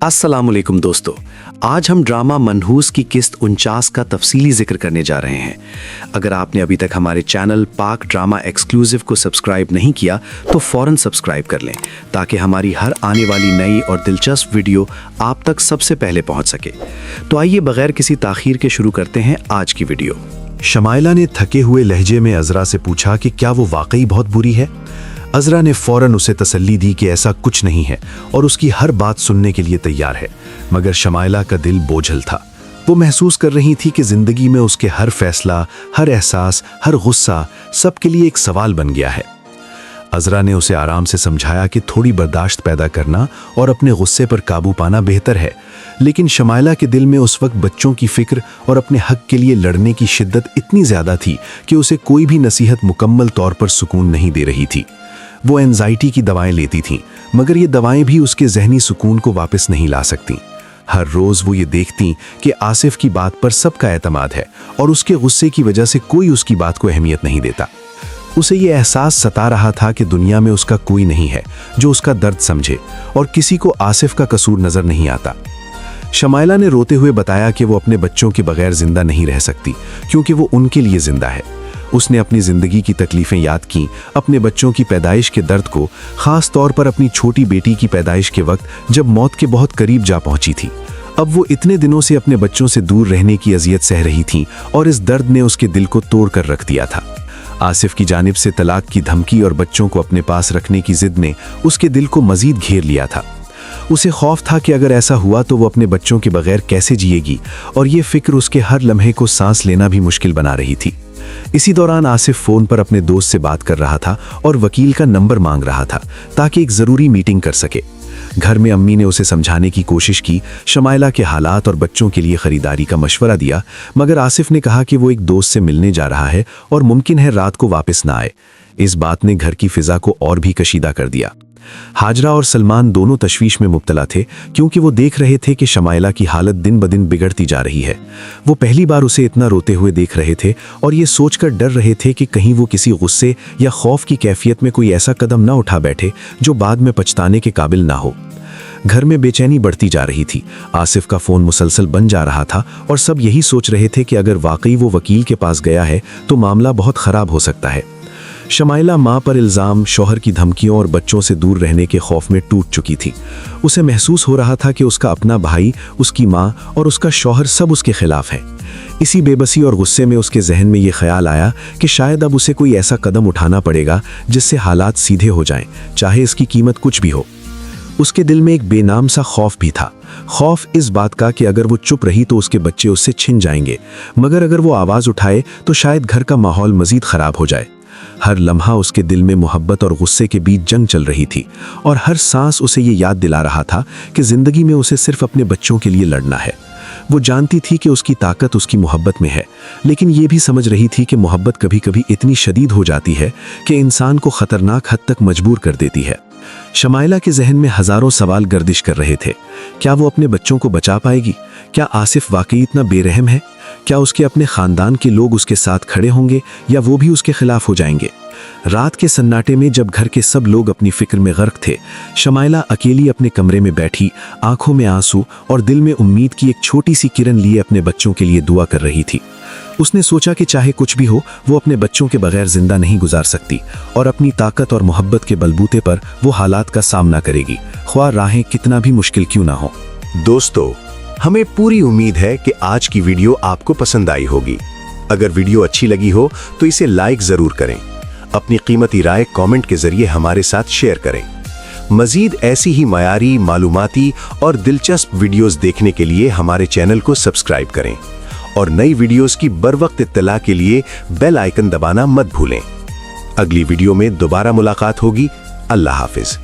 अस्सलाम वालेकुम दोस्तों, आज हम ड्रामा मनहूस की किस्त 49 का तफसीली जिक्र करने जा रहे हैं। अगर आपने अभी तक हमारे चैनल पाक ड्रामा एक्सक्लूसिव को सब्सक्राइब नहीं किया तो फ़ौरन सब्सक्राइब कर लें ताकि हमारी हर आने वाली नई और दिलचस्प वीडियो आप तक सबसे पहले पहुंच सके। तो आइए बगैर किसी ताख़ीर के शुरू करते हैं आज की वीडियो। शमाइला ने थके हुए लहजे में अज़रा से पूछा कि क्या वो वाकई बहुत बुरी है। अज़रा ने फ़ौरन उसे तसल्ली दी कि ऐसा कुछ नहीं है और उसकी हर बात सुनने के लिए तैयार है, मगर शमाइला का दिल बोझल था। वो महसूस कर रही थी कि ज़िंदगी में उसके हर फैसला, हर एहसास, हर गुस्सा सब के लिए एक सवाल बन गया है। अज़रा ने उसे आराम से समझाया कि थोड़ी बर्दाश्त पैदा करना और अपने गुस्से पर काबू पाना बेहतर है, लेकिन शमाइला के दिल में उस वक्त बच्चों की फ़िक्र और अपने हक के लिए लड़ने की शिद्दत इतनी ज़्यादा थी कि उसे कोई भी नसीहत मुकम्मल तौर पर सुकून नहीं दे रही थी। वो एंजाइटी की दवाएं लेती थीं, मगर ये दवाएं भी उसके जहनी सुकून को वापस नहीं ला सकती। हर रोज़ वो ये देखती कि आसिफ की बात पर सबका एतमाद है और उसके गुस्से की वजह से कोई उसकी बात को अहमियत नहीं देता। उसे ये एहसास सता रहा था कि दुनिया में उसका कोई नहीं है जो उसका दर्द समझे और किसी को आसिफ का कसूर नज़र नहीं आता। शमाइला ने रोते हुए बताया कि वो अपने बच्चों के बगैर जिंदा नहीं रह सकती, क्योंकि वो उनके लिए जिंदा है। उसने अपनी ज़िंदगी की तकलीफ़ें याद की, अपने बच्चों की पैदाइश के दर्द को, ख़ास तौर पर अपनी छोटी बेटी की पैदाइश के वक्त जब मौत के बहुत करीब जा पहुंची थी। अब वो इतने दिनों से अपने बच्चों से दूर रहने की अज़ियत सह रही थी और इस दर्द ने उसके दिल को तोड़ कर रख दिया था। आसिफ की जानिब से तलाक की धमकी और बच्चों को अपने पास रखने की ज़िद ने उसके दिल को मज़ीद घेर लिया था। उसे खौफ था कि अगर ऐसा हुआ तो वो अपने बच्चों के बगैर कैसे जिएगी, और ये फ़िक्र उसके हर लम्हे को सांस लेना भी मुश्किल बना रही थी। इसी दौरान आसिफ फ़ोन पर अपने दोस्त से बात कर रहा था और वकील का नंबर मांग रहा था ताकि एक ज़रूरी मीटिंग कर सके। घर में अम्मी ने उसे समझाने की कोशिश की, शमाइला के हालात और बच्चों के लिए ख़रीदारी का मशवरा दिया, मगर आसिफ ने कहा कि वो एक दोस्त से मिलने जा रहा है और मुमकिन है रात को वापस ना आए। इस बात ने घर की फ़िज़ा को और भी कशीदा कर दिया। हाजरा और सलमान दोनों तशवीश में मुब्तला थे, क्योंकि वो देख रहे थे कि शमाइला की हालत दिन ब दिन बिगड़ती जा रही है। वो पहली बार उसे इतना रोते हुए देख रहे थे और ये सोचकर डर रहे थे कि कहीं वो किसी गुस्से या खौफ की कैफियत में कोई ऐसा कदम ना उठा बैठे जो बाद में पछताने के काबिल ना हो। घर में बेचैनी बढ़ती जा रही थी। आसिफ का फ़ोन मुसलसल बन जा रहा था और सब यही सोच रहे थे कि अगर वाकई वो वकील के पास गया है तो मामला बहुत ख़राब हो सकता है। शमाइला माँ पर इल्ज़ाम, शौहर की धमकियों और बच्चों से दूर रहने के खौफ में टूट चुकी थी। उसे महसूस हो रहा था कि उसका अपना भाई, उसकी माँ और उसका शौहर सब उसके खिलाफ हैं। इसी बेबसी और गुस्से में उसके जहन में ये ख्याल आया कि शायद अब उसे कोई ऐसा कदम उठाना पड़ेगा जिससे हालात सीधे हो जाएं, चाहे इसकी कीमत कुछ भी हो। उसके दिल में एक बेनाम सा खौफ भी था, खौफ इस बात का कि अगर वो चुप रही तो उसके बच्चे उससे छिन जाएंगे, मगर अगर वो आवाज़ उठाए तो शायद घर का माहौल मज़ीद ख़राब हो जाए। हर लम्हा उसके दिल में मोहब्बत और गुस्से के बीच जंग चल रही थी और हर सांस उसे ये याद दिला रहा था कि ज़िंदगी में उसे सिर्फ अपने बच्चों के लिए लड़ना है। वो जानती थी कि उसकी ताकत उसकी मोहब्बत में है, लेकिन ये भी समझ रही थी कि मोहब्बत कभी कभी इतनी शदीद हो जाती है कि इंसान को ख़तरनाक हद तक मजबूर कर देती है। शमाइला के जहन में हज़ारों सवाल गर्दिश कर रहे थे। क्या वो अपने बच्चों को बचा पाएगी? क्या आसिफ वाकई इतना बेरहम है? क्या उसके अपने ख़ानदान के लोग उसके साथ खड़े होंगे या वो भी उसके खिलाफ हो जाएंगे? रात के सन्नाटे में जब घर के सब लोग अपनी फिक्र में गर्क थे, शमाइला अकेली अपने कमरे में बैठी, आंखों में आंसू और दिल में उम्मीद की एक छोटी सी किरण लिए अपने बच्चों के लिए दुआ कर रही थी। उसने सोचा कि चाहे कुछ भी हो, वो अपने बच्चों के बगैर जिंदा नहीं गुजार सकती और अपनी ताकत और मोहब्बत के बलबूते पर वो हालात का सामना करेगी, ख्वाह राहें कितना भी मुश्किल क्यों ना हो। दोस्तों, हमें पूरी उम्मीद है कि आज की वीडियो आपको पसंद आई होगी। अगर वीडियो अच्छी लगी हो तो इसे लाइक ज़रूर करें। अपनी कीमती राय कमेंट के ज़रिए हमारे साथ शेयर करें। मज़ीद ऐसी ही मयारी, मालूमाती और दिलचस्प वीडियोस देखने के लिए हमारे चैनल को सब्सक्राइब करें और नई वीडियोस की बरवक्त इत्तला के लिए बेल आइकन दबाना मत भूलें। अगली वीडियो में दोबारा मुलाकात होगी। अल्लाह हाफिज़।